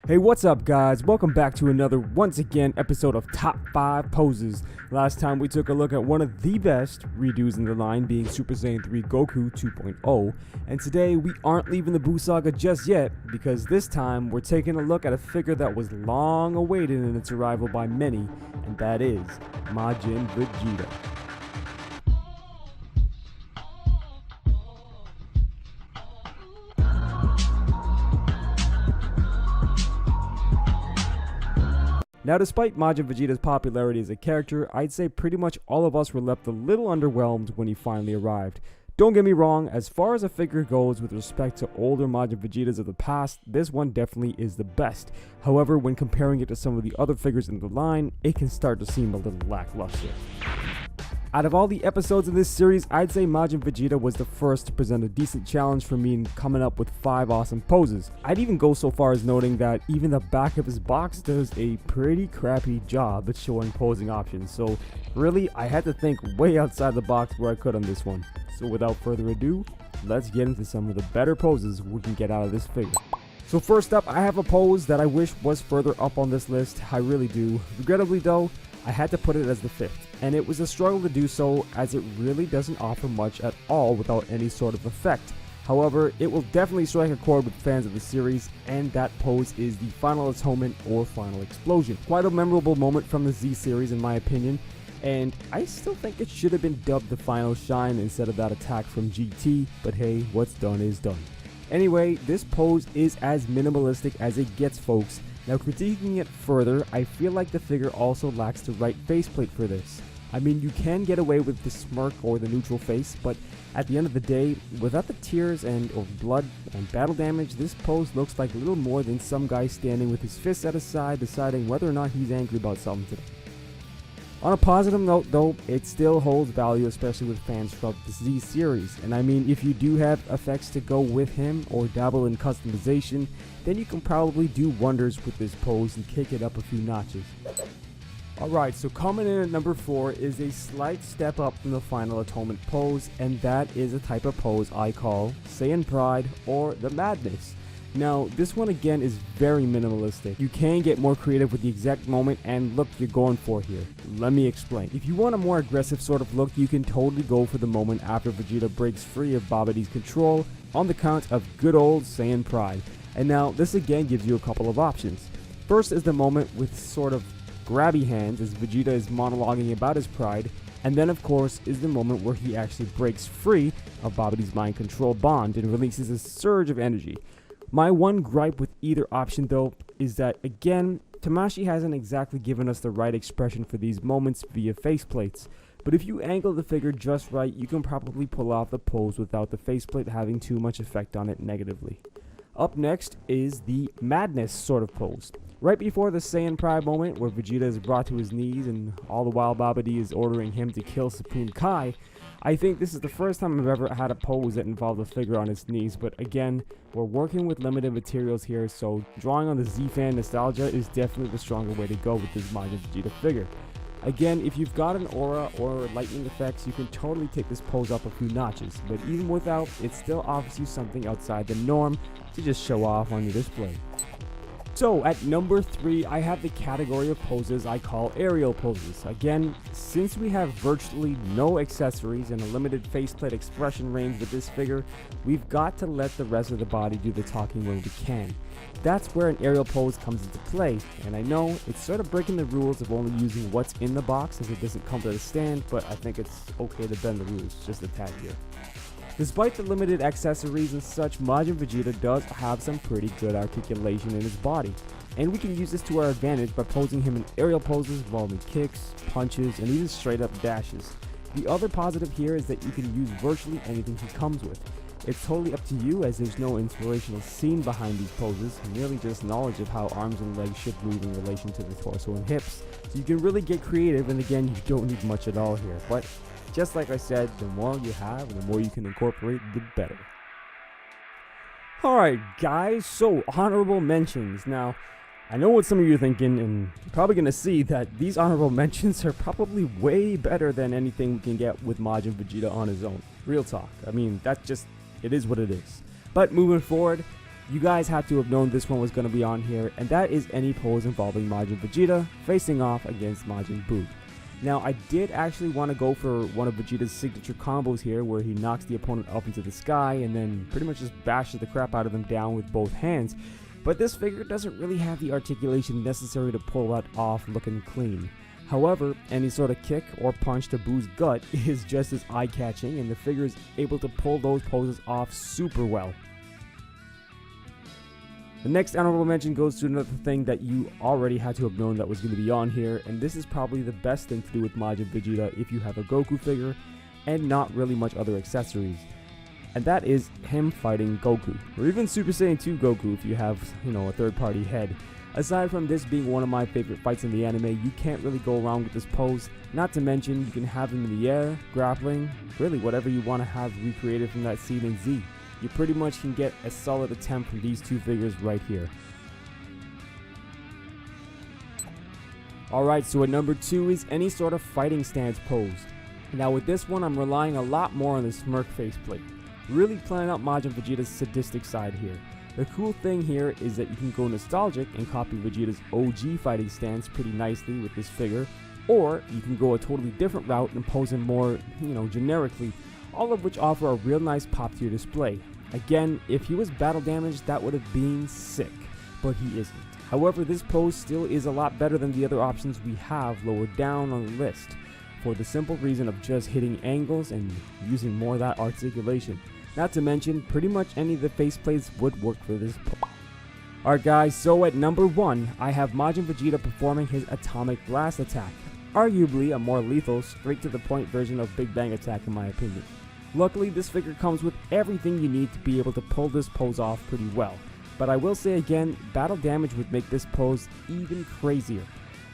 Hey, what's up guys? Welcome back to another, once again, episode of Top 5 Poses. Last time we took a look at one of the best redos in the line, being Super Saiyan 3 Goku 2.0. And today we aren't leaving the Buu Saga just yet, because this time we're taking a look at a figure that was long awaited in its arrival by many, and that is Majin Vegeta. Now, despite Majin Vegeta's popularity as a character, I'd say pretty much all of us were left a little underwhelmed when he finally arrived. Don't get me wrong, as far as a figure goes with respect to older Majin Vegetas of the past, this one definitely is the best. However, when comparing it to some of the other figures in the line, it can start to seem a little lackluster. Out of all the episodes in this series, I'd say Majin Vegeta was the first to present a decent challenge for me in coming up with 5 awesome poses. I'd even go so far as noting that even the back of his box does a pretty crappy job at showing posing options, so really I had to think way outside the box where I could on this one. So without further ado, let's get into some of the better poses we can get out of this figure. So first up, I have a pose that I wish was further up on this list, I really do. Regrettably though, I had to put it as the 5th, and it was a struggle to do so as it really doesn't offer much at all without any sort of effect. However, it will definitely strike a chord with fans of the series, and that pose is the Final Atonement or Final Explosion. Quite a memorable moment from the Z series in my opinion, and I still think it should have been dubbed the Final Shine instead of that attack from GT, but hey, what's done is done. Anyway, this pose is as minimalistic as it gets, folks. Now, critiquing it further, I feel like the figure also lacks the right faceplate for this. I mean, you can get away with the smirk or the neutral face, but at the end of the day, without the tears or blood and battle damage, this pose looks like little more than some guy standing with his fists at his side deciding whether or not he's angry about something today. On a positive note though, it still holds value, especially with fans from the Z series, and I mean, if you do have effects to go with him or dabble in customization, then you can probably do wonders with this pose and kick it up a few notches. Alright, so coming in at number 4 is a slight step up from the Final Atonement pose, and that is a type of pose I call Saiyan Pride or the Madness. Now, this one again is very minimalistic. You can get more creative with the exact moment and look you're going for here. Let me explain. If you want a more aggressive sort of look, you can totally go for the moment after Vegeta breaks free of Babidi's control on the count of good old Saiyan Pride. And now, this again gives you a couple of options. First is the moment with sort of grabby hands as Vegeta is monologuing about his pride, and then of course is the moment where he actually breaks free of Babidi's mind control bond and releases a surge of energy. My one gripe with either option though is that again, Tamashii hasn't exactly given us the right expression for these moments via faceplates, but if you angle the figure just right, you can probably pull off the pose without the faceplate having too much effect on it negatively. Up next is the Madness sort of pose. Right before the Saiyan Pride moment where Vegeta is brought to his knees and all the while Babidi is ordering him to kill Supreme Kai, I think this is the first time I've ever had a pose that involved a figure on its knees, but again, we're working with limited materials here, so drawing on the Z-fan nostalgia is definitely the stronger way to go with this Majin Vegeta figure. Again, if you've got an aura or lightning effects, you can totally take this pose up a few notches, but even without, it still offers you something outside the norm to just show off on your display. So at number 3, I have the category of poses I call aerial poses. Again, since we have virtually no accessories and a limited faceplate expression range with this figure, we've got to let the rest of the body do the talking when we can. That's where an aerial pose comes into play, and I know it's sort of breaking the rules of only using what's in the box as it doesn't come to the stand, but I think it's okay to bend the rules just a tad here. Despite the limited accessories and such, Majin Vegeta does have some pretty good articulation in his body, and we can use this to our advantage by posing him in aerial poses involving kicks, punches, and even straight up dashes. The other positive here is that you can use virtually anything he comes with. It's totally up to you as there's no inspirational scene behind these poses, merely just knowledge of how arms and legs should move in relation to the torso and hips. So you can really get creative, and again, you don't need much at all here, but just like I said, the more you have and the more you can incorporate, the better. Alright guys, so honorable mentions. Now, I know what some of you are thinking, and you're probably going to see that these honorable mentions are probably way better than anything we can get with Majin Vegeta on his own. Real talk. I mean, it is what it is. But moving forward, You guys had to have known this one was going to be on here, and that is any pose involving Majin Vegeta facing off against Majin Buu. Now, I did actually want to go for one of Vegeta's signature combos here, where he knocks the opponent up into the sky and then pretty much just bashes the crap out of them down with both hands, but this figure doesn't really have the articulation necessary to pull that off looking clean. However, any sort of kick or punch to Buu's gut is just as eye-catching, and the figure is able to pull those poses off super well. The next honorable mention goes to another thing that you already had to have known that was going to be on here, and this is probably the best thing to do with Majin Vegeta if you have a Goku figure and not really much other accessories. And that is him fighting Goku, or even Super Saiyan 2 Goku if you have, a third-party head. Aside from this being one of my favorite fights in the anime, you can't really go wrong with this pose. Not to mention, you can have him in the air, grappling, really whatever you want to have recreated from that scene in Z. You pretty much can get a solid attempt from these two figures right here. Alright, so at number 2 is any sort of fighting stance pose. Now with this one, I'm relying a lot more on the smirk faceplate. Really playing out Majin Vegeta's sadistic side here. The cool thing here is that you can go nostalgic and copy Vegeta's OG fighting stance pretty nicely with this figure, or you can go a totally different route and pose him more, generically, all of which offer a real nice pop to your display. Again, if he was battle damaged, that would have been sick, but he isn't. However, this pose still is a lot better than the other options we have lower down on the list, for the simple reason of just hitting angles and using more of that articulation. Not to mention, pretty much any of the faceplates would work for this pose. Alright guys, so at number 1, I have Majin Vegeta performing his Atomic Blast attack. Arguably a more lethal, straight to the point version of Big Bang attack in my opinion. Luckily, this figure comes with everything you need to be able to pull this pose off pretty well. But I will say again, battle damage would make this pose even crazier.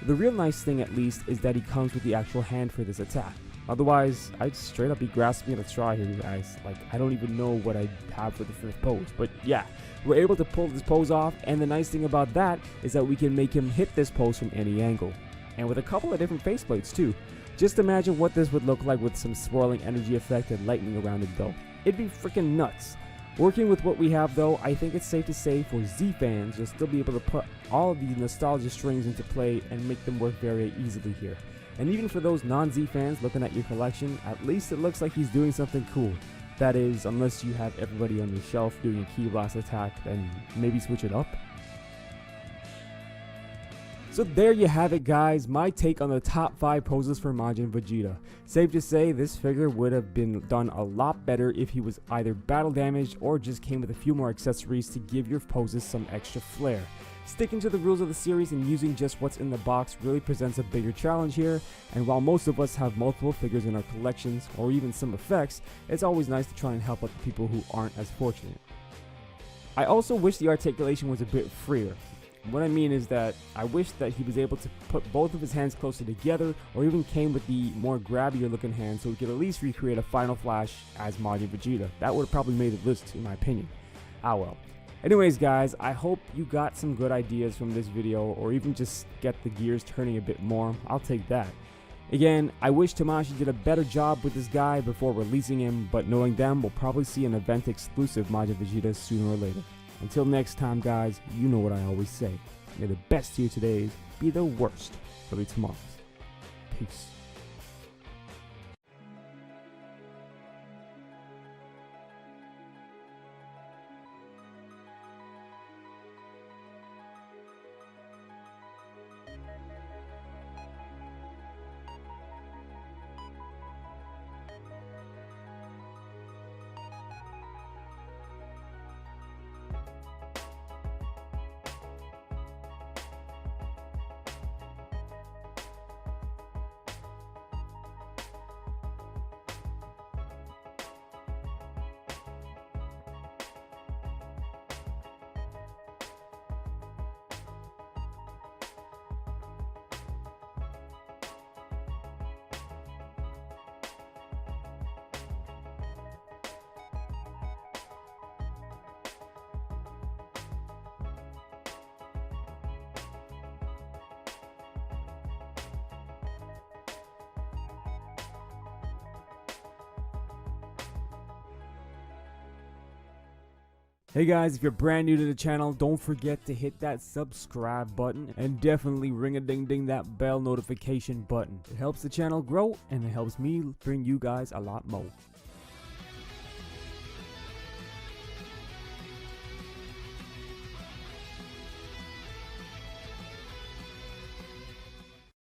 The real nice thing at least is that he comes with the actual hand for this attack. Otherwise, I'd straight up be grasping at a straw here, guys. Like, I don't even know what I'd have for the fifth pose. But yeah, we're able to pull this pose off, and the nice thing about that is that we can make him hit this pose from any angle. And with a couple of different faceplates too. Just imagine what this would look like with some swirling energy effect and lightning around it though. It'd be freaking nuts. Working with what we have though, I think it's safe to say for Z fans, you'll still be able to put all of these nostalgia strings into play and make them work very easily here. And even for those non-Z fans looking at your collection, at least it looks like he's doing something cool. That is, unless you have everybody on your shelf doing a Ki Blast attack, then maybe switch it up. So there you have it guys, my take on the top 5 poses for Majin Vegeta. Safe to say this figure would have been done a lot better if he was either battle damaged or just came with a few more accessories to give your poses some extra flair. Sticking to the rules of the series and using just what's in the box really presents a bigger challenge here, and while most of us have multiple figures in our collections or even some effects, it's always nice to try and help out the people who aren't as fortunate. I also wish the articulation was a bit freer. What I mean is that I wish that he was able to put both of his hands closer together, or even came with the more grabbier looking hand so we could at least recreate a Final Flash as Majin Vegeta. That would have probably made the list in my opinion. Ah well. Anyways guys, I hope you got some good ideas from this video, or even just get the gears turning a bit more. I'll take that. Again, I wish Tamashii did a better job with this guy before releasing him, but knowing them, we'll probably see an event exclusive Majin Vegeta sooner or later. Until next time guys, you know what I always say. May the best to your todays be the worst for the tomorrows. Peace. Hey guys, if you're brand new to the channel, don't forget to hit that subscribe button and definitely ring a ding ding that bell notification button. It helps the channel grow and it helps me bring you guys a lot more.